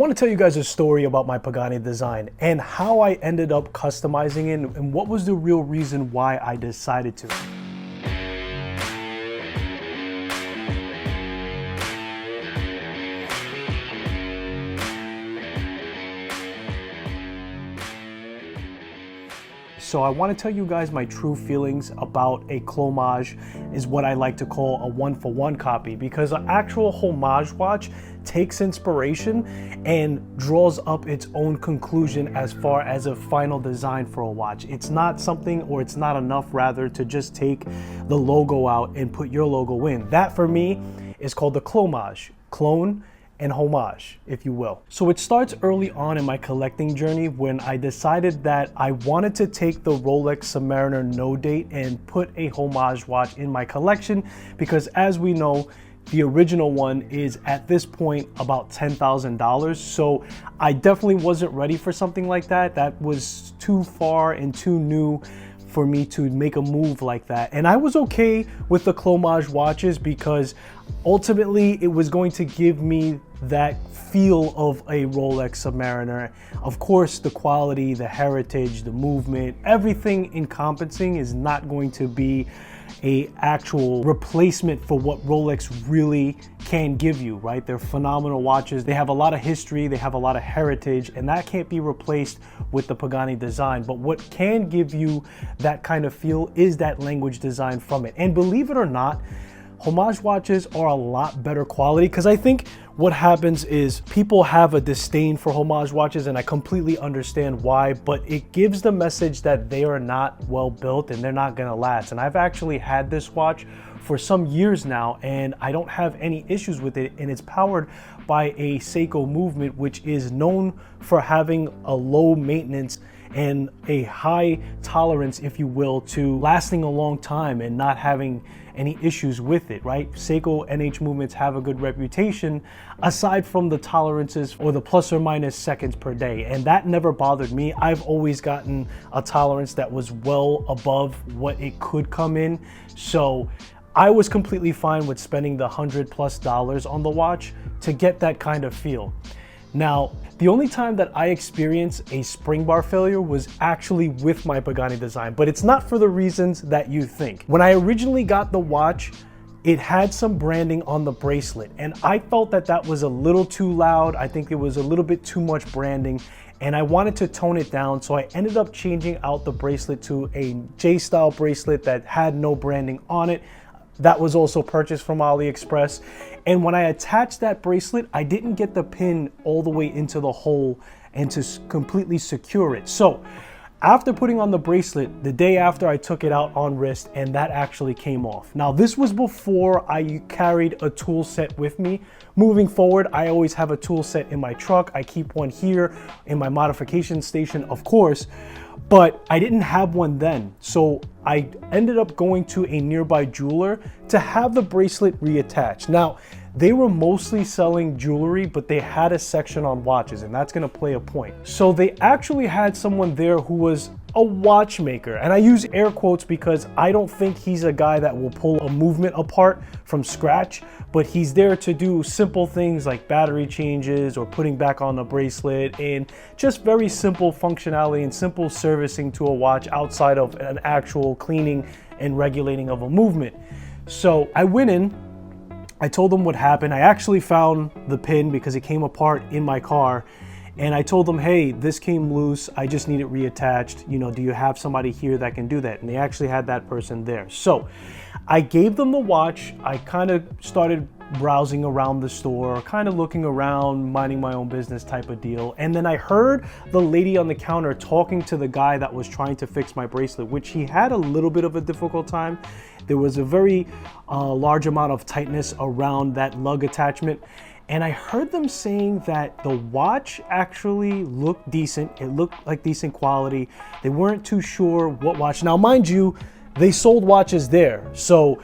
want to tell you guys a story about my Pagani design and how I ended up customizing it and what was the real reason why I decided to. So I want to tell you guys my true feelings about a Clomage, is what I like to call a one-for-one copy, because an actual homage watch takes inspiration and draws up its own conclusion as far as a final design for a watch. It's not something, or it's not enough rather, to just take the logo out and put your logo in. That for me is called the Clomage, clone and homage, if you will. So it starts early on in my collecting journey when I decided that I wanted to take the Rolex Submariner No Date and put a homage watch in my collection, because as we know, the original one is at this point about $10,000. So I definitely wasn't ready for something like that. That was too far and too new for me to make a move like that. And I was okay with the Clomage watches because ultimately it was going to give me that feel of a Rolex Submariner. Of course, the quality, the heritage, the movement, everything encompassing is not going to be a actual replacement for what Rolex really can give you, right? They're phenomenal watches. They have a lot of history, they have a lot of heritage, and that can't be replaced with the Pagani design. But what can give you that kind of feel is that language design from it. And believe it or not, homage watches are a lot better quality, because I think what happens is people have a disdain for homage watches, and I completely understand why, but it gives the message that they are not well built and they're not gonna last. And I've actually had this watch for some years now and I don't have any issues with it, and it's powered by a Seiko movement, which is known for having a low maintenance and a high tolerance, if you will, to lasting a long time and not having any issues with it, right? Seiko NH movements have a good reputation aside from the tolerances or the plus or minus seconds per day, and that never bothered me. I've always gotten a tolerance that was well above what it could come in, so I was completely fine with spending the $100+ on the watch to get that kind of feel. Now, the only time that I experienced a spring bar failure was actually with my Pagani design, but it's not for the reasons that you think. When I originally got the watch, it had some branding on the bracelet, and I felt that that was a little too loud. I think it was a little bit too much branding, and I wanted to tone it down, so I ended up changing out the bracelet to a J-style bracelet that had no branding on it. That was also purchased from AliExpress. And when I attached that bracelet, I didn't get the pin all the way into the hole and to completely secure it. So after putting on the bracelet, the day after I took it out on wrist, and that actually came off. Now this was before I carried a tool set with me. Moving forward, I always have a tool set in my truck. I keep one here in my modification station, of course, but I didn't have one then. So I ended up going to a nearby jeweler to have the bracelet reattached. Now, they were mostly selling jewelry, but they had a section on watches, and that's gonna play a point. So they actually had someone there who was a watchmaker, and I use air quotes because I don't think he's a guy that will pull a movement apart from scratch, but he's there to do simple things like battery changes or putting back on the bracelet, and just very simple functionality and simple servicing to a watch outside of an actual cleaning and regulating of a movement. So I went in, I told them what happened. I actually found the pin because it came apart in my car, and I told them, hey, this came loose, I just need it reattached. You know, do you have somebody here that can do that? And they actually had that person there. So I gave them the watch. I kind of started browsing around the store, kind of looking around, minding my own business type of deal. And then I heard the lady on the counter talking to the guy that was trying to fix my bracelet, which he had a little bit of a difficult time. There was a very large amount of tightness around that lug attachment. And I heard them saying that the watch actually looked decent. It looked like decent quality. They weren't too sure what watch. Now, mind you, they sold watches there. So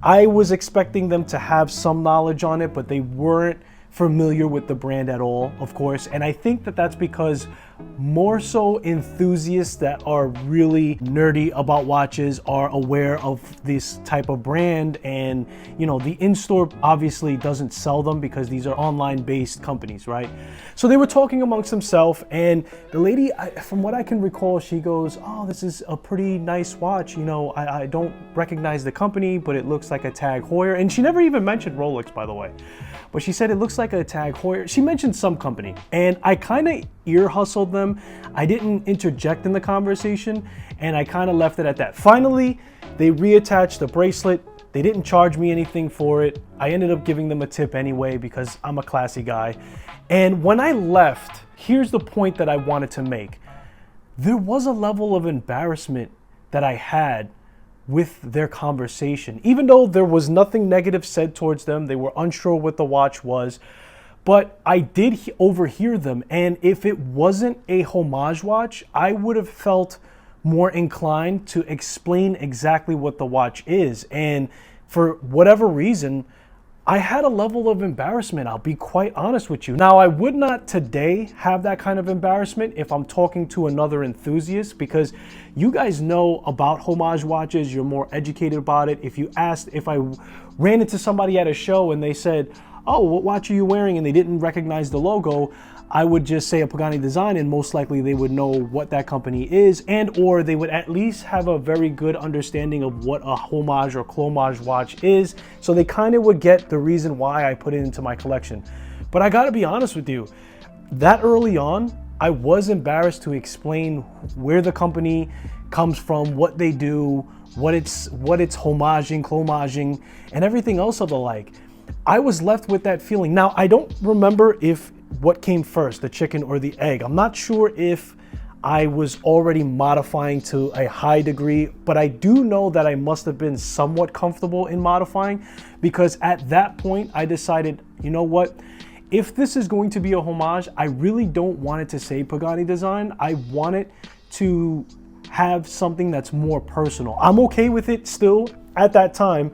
I was expecting them to have some knowledge on it, but they weren't familiar with the brand at all, of course. And I think that that's because more so enthusiasts that are really nerdy about watches are aware of this type of brand. And you know, the in-store obviously doesn't sell them because these are online based companies, right? So they were talking amongst themselves, and the lady, from what I can recall, she goes, "Oh, this is a pretty nice watch. You know, I don't recognize the company, but it looks like a Tag Heuer." And she never even mentioned Rolex, by the way, but she said it looks like a Tag Heuer. She mentioned some company, and I kind of ear hustled them. I didn't interject in the conversation, and I kind of left it at that. Finally, they reattached the bracelet. They didn't charge me anything for it. I ended up giving them a tip anyway because I'm a classy guy. And when I left, here's the point that I wanted to make. There was a level of embarrassment that I had with their conversation. Even though there was nothing negative said towards them, they were unsure what the watch was, but I did overhear them. And if it wasn't a homage watch, I would have felt more inclined to explain exactly what the watch is. And for whatever reason, I had a level of embarrassment. I'll be quite honest with you. Now, I would not today have that kind of embarrassment if I'm talking to another enthusiast, because you guys know about homage watches. You're more educated about it. If I ran into somebody at a show and they said, "Oh, what watch are you wearing?" and they didn't recognize the logo, I would just say a Pagani design, and most likely they would know what that company is, and or they would at least have a very good understanding of what a homage or Clomage watch is. So they kind of would get the reason why I put it into my collection. But I gotta be honest with you, that early on, I was embarrassed to explain where the company comes from, what they do, what it's homaging, Clomaging, and everything else of the like. I was left with that feeling. Now, I don't remember if what came first, the chicken or the egg. I'm not sure if I was already modifying to a high degree, but I do know that I must have been somewhat comfortable in modifying, because at that point I decided, you know what? If this is going to be a homage, I really don't want it to say Pagani design. I want it to have something that's more personal. I'm okay with it still at that time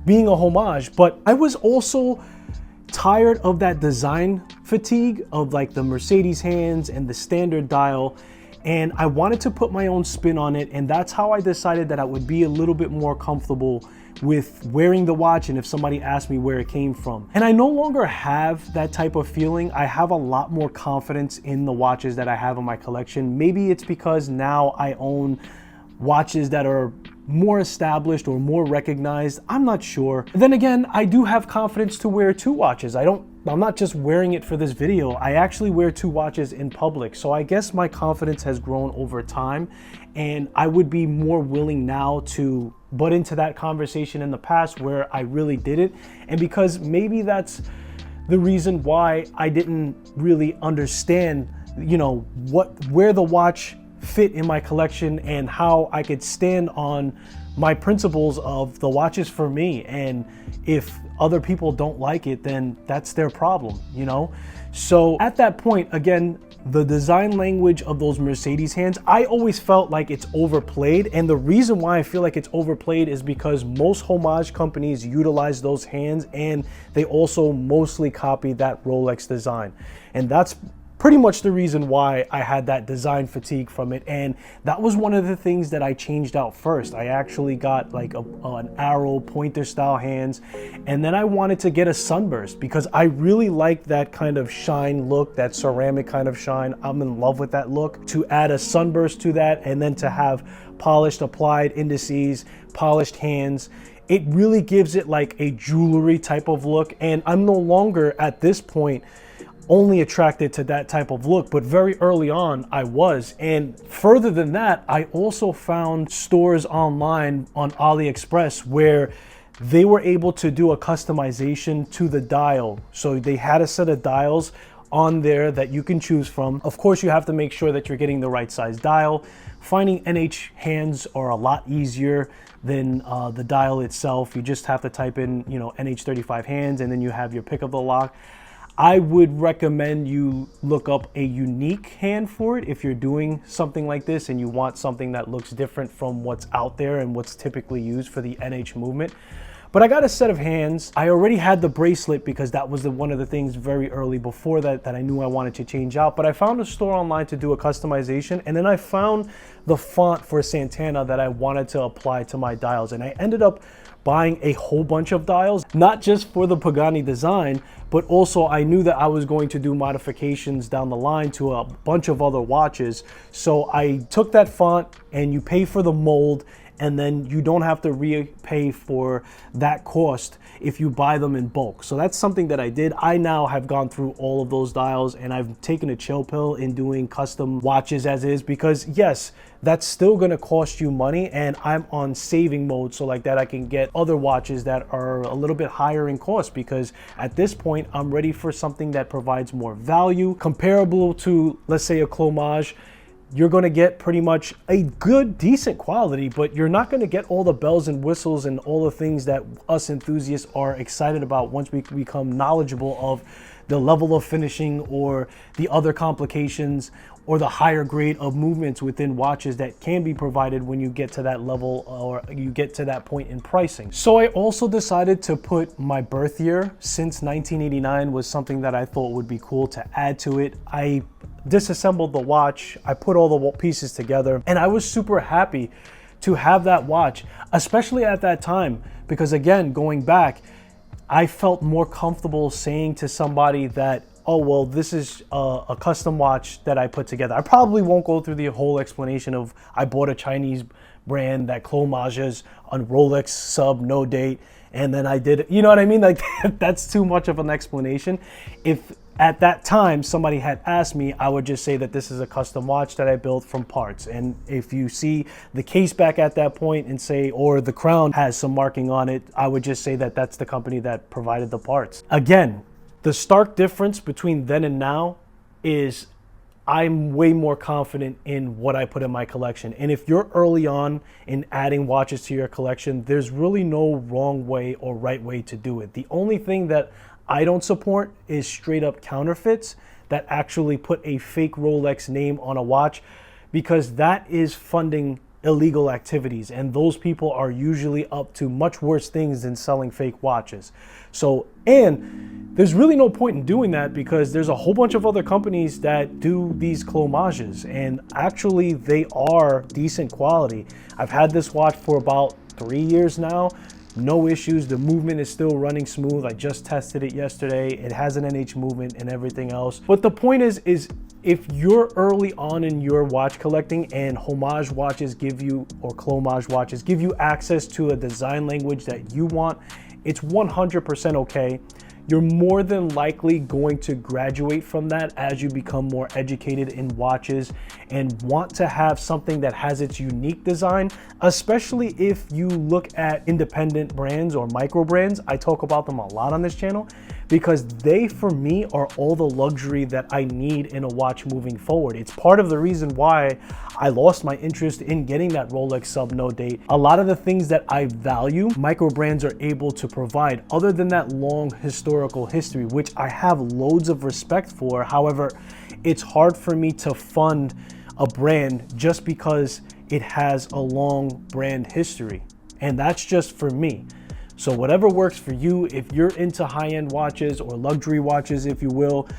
being a homage, but I was also tired of that design fatigue of like the Mercedes hands and the standard dial, and I wanted to put my own spin on it. And that's how I decided that I would be a little bit more comfortable with wearing the watch and if somebody asked me where it came from. And I no longer have that type of feeling. I have a lot more confidence in the watches that I have in my collection. Maybe it's because now I own watches that are more established or more recognized. I'm not sure. Then again, I do have confidence to wear two watches. I'm not just wearing it for this video. I actually wear two watches in public. So I guess my confidence has grown over time, and I would be more willing now to butt into that conversation in the past where I really did it. And because maybe that's the reason why I didn't really understand, you know, where the watch fit in my collection and how I could stand on my principles of the watches for me. And if other people don't like it, then that's their problem, you know? So at that point, again, the design language of those Mercedes hands, I always felt like it's overplayed. And the reason why I feel like it's overplayed is because most homage companies utilize those hands, and they also mostly copy that Rolex design. And that's pretty much the reason why I had that design fatigue from it. And that was one of the things that I changed out first. I actually got like an arrow pointer style hands, and then I wanted to get a sunburst because I really like that kind of shine look, that ceramic kind of shine. I'm in love with that look. To add a sunburst to that, and then to have polished applied indices, polished hands, it really gives it like a jewelry type of look. And I'm no longer at this point only attracted to that type of look, but very early on I was. And further than that, I also found stores online on AliExpress where they were able to do a customization to the dial. So they had a set of dials on there that you can choose from. Of course, you have to make sure that you're getting the right size dial. Finding NH hands are a lot easier than the dial itself. You just have to type in, you know, NH35 hands, and then you have your pick of the lock. I would recommend you look up a unique hand for it if you're doing something like this and you want something that looks different from what's out there and what's typically used for the NH movement. But I got a set of hands. I already had the bracelet because that was one of the things very early before that I knew I wanted to change out. But I found a store online to do a customization, and then I found the font for Santana that I wanted to apply to my dials. And I ended up buying a whole bunch of dials, not just for the Pagani design, but also I knew that I was going to do modifications down the line to a bunch of other watches. So I took that font, and you pay for the mold, and then you don't have to repay for that cost if you buy them in bulk. So that's something that I did. I now have gone through all of those dials, and I've taken a chill pill in doing custom watches as is, because yes, that's still gonna cost you money, and I'm on saving mode, so like that I can get other watches that are a little bit higher in cost, because at this point I'm ready for something that provides more value, comparable to, let's say, a Clomage. You're going to get pretty much a good, decent quality, but you're not going to get all the bells and whistles and all the things that us enthusiasts are excited about once we become knowledgeable of the level of finishing or the other complications or the higher grade of movements within watches that can be provided when you get to that level or you get to that point in pricing. So I also decided to put my birth year, since 1989 was something that I thought would be cool to add to it. I disassembled the watch, I put all the pieces together, and I was super happy to have that watch, especially at that time, because again, going back, I felt more comfortable saying to somebody that, oh, well, this is a custom watch that I put together. I probably won't go through the whole explanation of I bought a Chinese brand that Clomages on Rolex sub, no date, and then I did it. You know what I mean? Like, that's too much of an explanation. If at that time somebody had asked me, I would just say that this is a custom watch that I built from parts. And if you see the case back at that point and say, or the crown has some marking on it, I would just say that that's the company that provided the parts. Again, the stark difference between then and now is I'm way more confident in what I put in my collection. And if you're early on in adding watches to your collection, there's really no wrong way or right way to do it. The only thing that I don't support is straight up counterfeits that actually put a fake Rolex name on a watch, because that is funding illegal activities, and those people are usually up to much worse things than selling fake watches. So, and there's really no point in doing that, because there's a whole bunch of other companies that do these Clomages, and actually they are decent quality. I've had this watch for about 3 years now. No issues. The movement is still running smooth. I just tested it yesterday. It has an NH movement and everything else. But the point is if you're early on in your watch collecting and homage watches give you, or Clomage watches give you access to a design language that you want, it's 100% okay. You're more than likely going to graduate from that as you become more educated in watches and want to have something that has its unique design, especially if you look at independent brands or micro brands. I talk about them a lot on this channel because they, for me, are all the luxury that I need in a watch moving forward. It's part of the reason why I lost my interest in getting that Rolex sub no date. A lot of the things that I value, micro brands are able to provide, other than that long historical history, which I have loads of respect for. However, it's hard for me to fund a brand just because it has a long brand history. And that's just for me. So whatever works for you, if you're into high-end watches or luxury watches, if you will,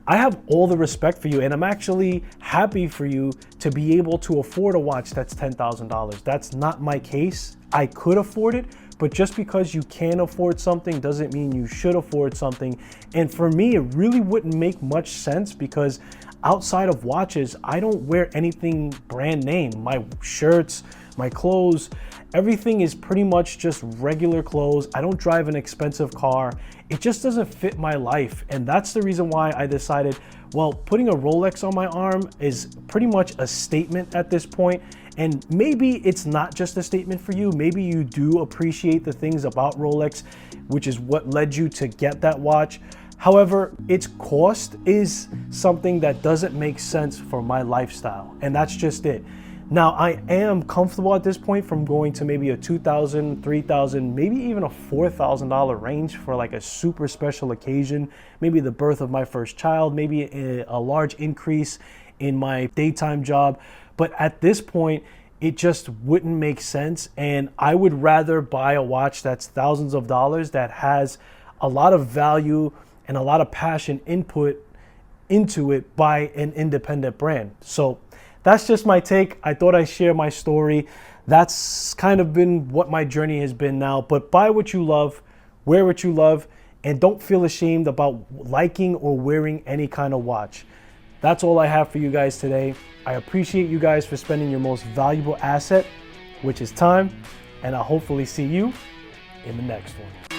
I have all the respect for you, and I'm actually happy for you to be able to afford a watch that's $10,000. That's not my case. I could afford it, but just because you can afford something doesn't mean you should afford something. And for me, it really wouldn't make much sense, because outside of watches, I don't wear anything brand name. My shirts, my clothes, everything is pretty much just regular clothes. I don't drive an expensive car. It just doesn't fit my life. And that's the reason why I decided, well, putting a Rolex on my arm is pretty much a statement at this point. And maybe it's not just a statement for you. Maybe you do appreciate the things about Rolex, which is what led you to get that watch. However, its cost is something that doesn't make sense for my lifestyle. And that's just it. Now, I am comfortable at this point from going to maybe a $2,000, $3,000, maybe even a $4,000 range for like a super special occasion, maybe the birth of my first child, maybe a large increase in my daytime job. But at this point, it just wouldn't make sense. And I would rather buy a watch that's thousands of dollars that has a lot of value and a lot of passion input into it by an independent brand. So that's just my take. I thought I'd share my story. That's kind of been what my journey has been now. But buy what you love, wear what you love, and don't feel ashamed about liking or wearing any kind of watch. That's all I have for you guys today. I appreciate you guys for spending your most valuable asset, which is time, and I'll hopefully see you in the next one.